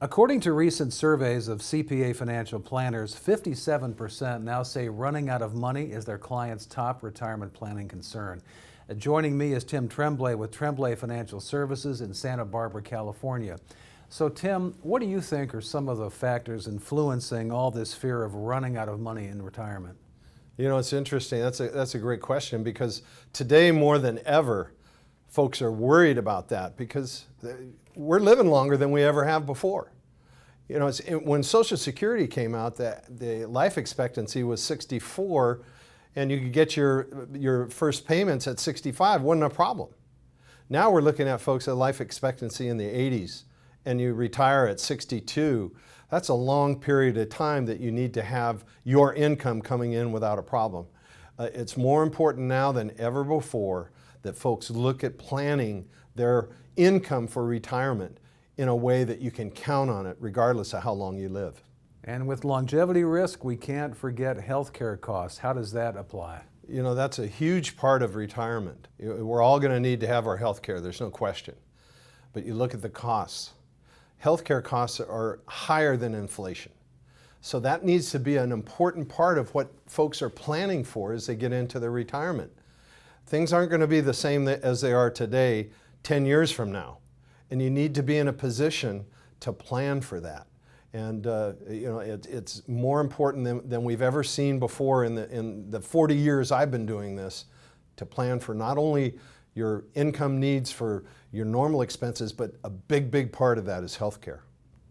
According to recent surveys of CPA financial planners, 57% now say running out of money is their client's top retirement planning concern. Joining me is Tim Tremblay with Tremblay Financial Services in Santa Barbara, California. So Tim, what do you think are some of the factors influencing all this fear of running out of money in retirement? You know, it's interesting. That's a great question, because today more than ever, folks are worried about that because we're living longer than we ever have before. You know, when Social Security came out, the life expectancy was 64, and you could get your first payments at 65. Wasn't a problem. Now we're looking at folks at life expectancy in the 80s, and you retire at 62. That's a long period of time that you need to have your income coming in without a problem. It's more important now than ever before that folks look at planning their income for retirement in a way that you can count on it regardless of how long you live. And with longevity risk, we can't forget healthcare costs. How does that apply? You know, that's a huge part of retirement. We're all going to need to have our health care, there's no question. But you look at the costs. Healthcare costs are higher than inflation. So that needs to be an important part of what folks are planning for as they get into their retirement. Things aren't going to be the same as they are today 10 years from now. And you need to be in a position to plan for that. And you know, it's more important than we've ever seen before in the 40 years I've been doing this, to plan for not only your income needs for your normal expenses, but a big part of that is healthcare.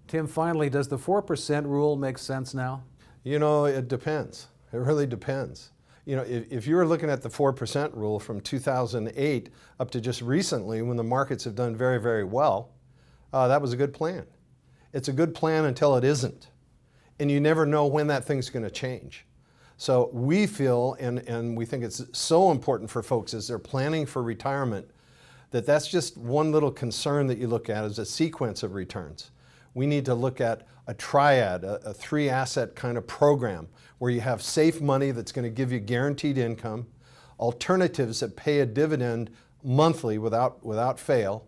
Tim, finally, does the 4% rule make sense now? You know, it depends. It really depends. You know, if you were looking at the 4% rule from 2008 up to just recently, when the markets have done very well, that was a good plan. It's a good plan until it isn't. And you never know when that thing's going to change. So we feel, and we think it's so important for folks as they're planning for retirement, that's just one little concern that you look at as a sequence of returns. We need to look at a triad, a three-asset kind of program where you have safe money that's going to give you guaranteed income, alternatives that pay a dividend monthly without fail,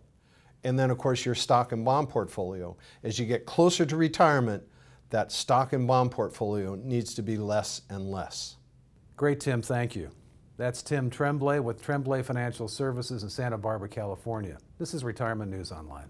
and then of course your stock and bond portfolio. As you get closer to retirement, that stock and bond portfolio needs to be less and less. Great, Tim, thank you. That's Tim Tremblay with Tremblay Financial Services in Santa Barbara, California. This is Retirement News Online.